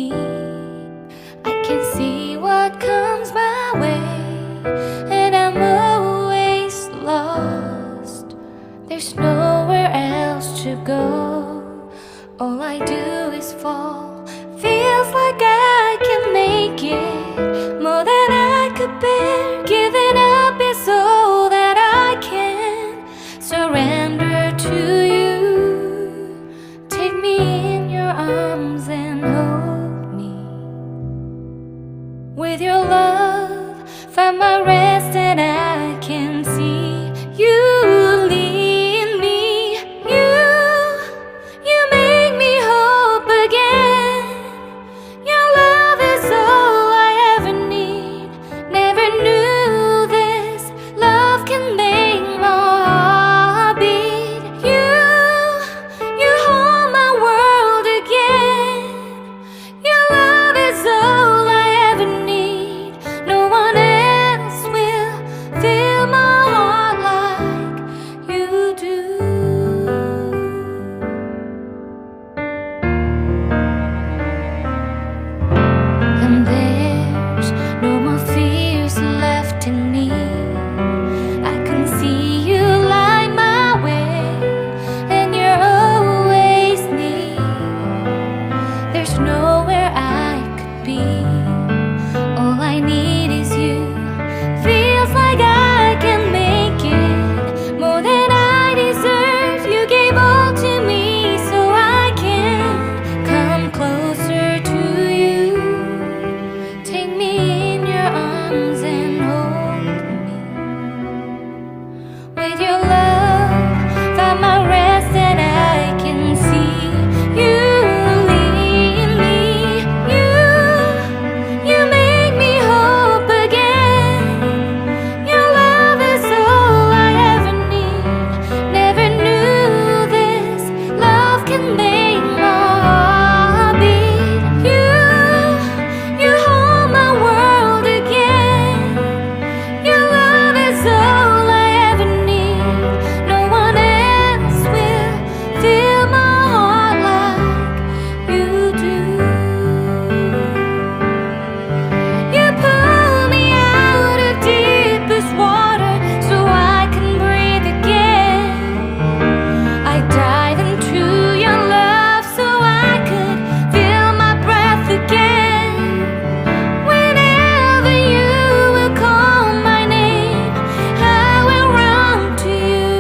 me. I can see what comes my way, and I'm always lost. There's nowhere else to go. All I do is fall. Feels like I can make it more than I could bear. Giving up is all that I can surrender to you. Take me in your arms and hold me. With your love, find my rest, and I can see you lead me. You make me hope again. Your love is all I ever need. Never knew this love can make my heart beat. You hold my world again. Your love is all I ever need. No one else will fill my heart like you do. And there's no more fears left in me. I can see you light my way, and you're always near. There's nowhere I could be. All I need is you. Feels like I can make it more than I deserve. You gave all to me so I can come closer to you. Take me in your arms and hold me. With your love, find my rest, and I can see you lead me. You make me hope again. Your love is all I ever need. Never knew this love can make my heart beat. You hold my world again. Your love is all I ever need. No one else will fill my heart like you do. You pull me out of deepest water so I can breathe again. I dive into your love so I could feel my breath again. Whenever you will call my name, I will run to you.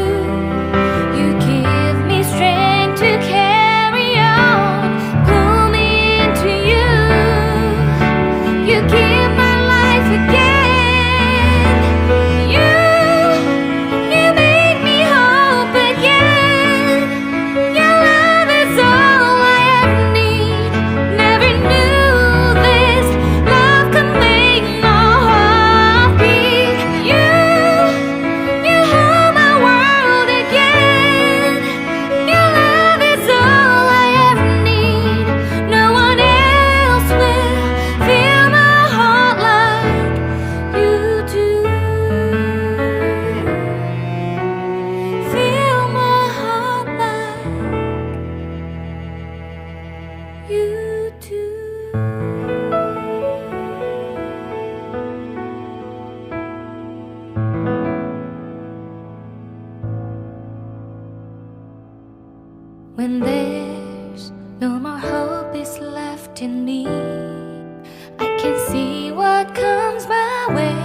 You give me strength to carry on. Pull me into you. You give my life again. You make me hope again. Your love is all I ever need. Never knew this love could make my heart beat. You hold my world again. Your love is all I ever need. No one else will fill my heart like you do. Fill my heart like you do. When there's no more hope is left in me, I can see what comes my way,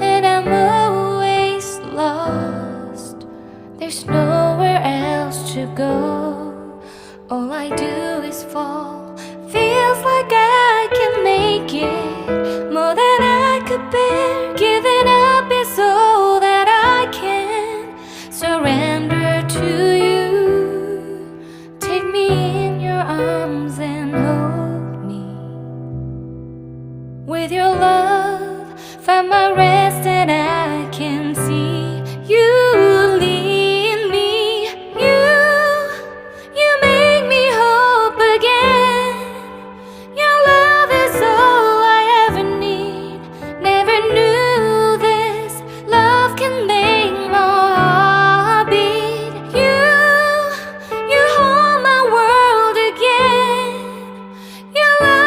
and I'm always lost. There's nowhere else to go. All I do is fall. Feels like I can make it more than I could bear. Giving up is all that I can surrender to you. Take me in your arms and hold me. With your love, find my rest, and I can see you lead me. You make me hope again. Your love is all I ever need. Never knew this love can make my heart beat. You hold my world again. Your love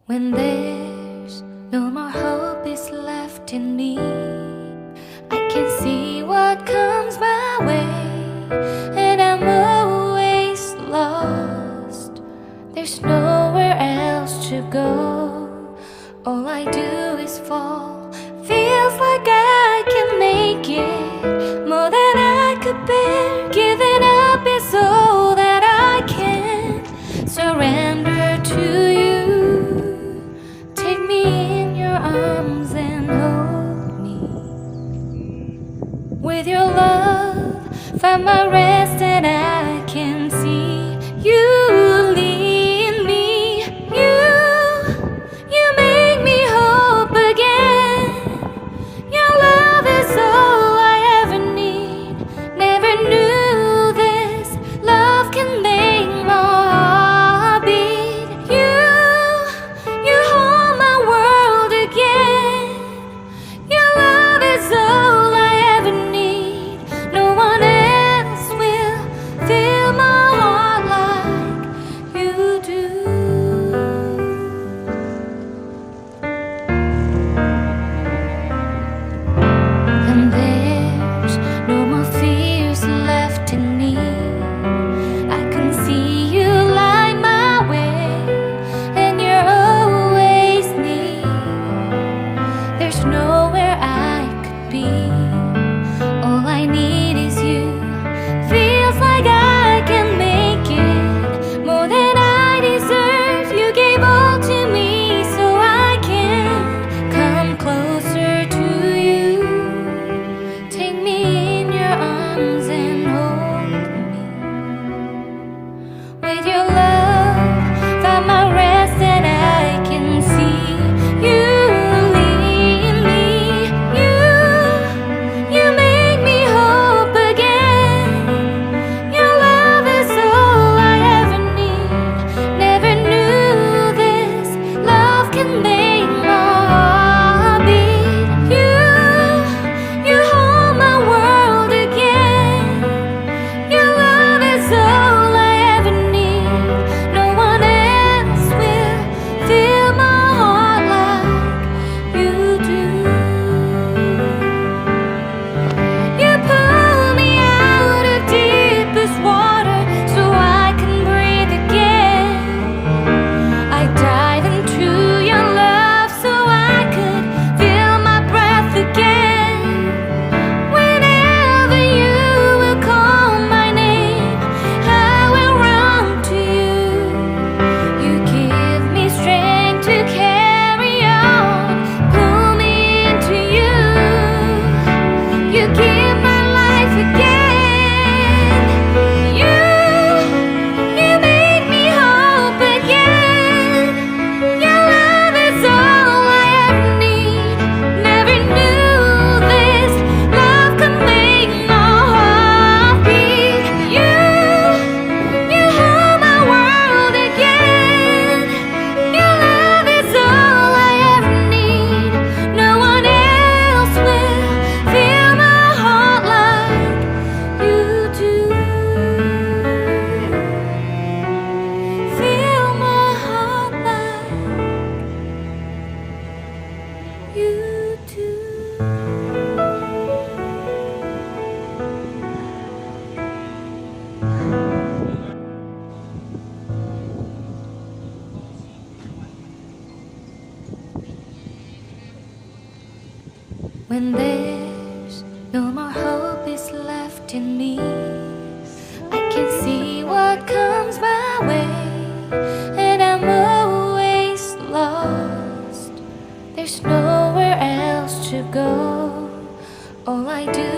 When there's no more hope is left in me, I can see what comes my way, and I'm always lost. There's nowhere else to go. All I do is fall. Feels like I can make it more than I could bear. Giving up is all that I can surrender to you. Take me in your arms and hold me. With your love, find my rest, and I can see you lead me. You make me hope again. Your love is all I ever need. Never knew this love can make my heart beat. You hold my world again. Your love is all I ever need. No one else will fill my heart like you do. And there's no more fears left in me. I can see you light my way, and you're always near. There's nowhere I could be. All I need is you. Feels like I can make it more than I deserve. You gave all to me so I can come closer to you. Take me in your arms and hold me. With your love, find my rest, and I can see you lead me. You make me hope again. Your love is all I ever need. Never knew this love can make my heart beat. You hold my world again. Your love is all I ever need. No one else will fill my heart like you do. You pull me out of deepest water so I can breathe again. I dive into your love so I could feel my breath again. Whenever you will call my name, I will run to you. You give me strength to carry on. Pull me into you. You give my life again. You make me hope again. Your love is all I ever need. Never knew this love could make my heart beat. You hold my world again. Your love is all I ever need. No one else will fill my heart like you do. Fill my heart like you do. When there's no more hope is left in me, I can see what comes my way, and I'm always lost. There's nowhere else to go. All I do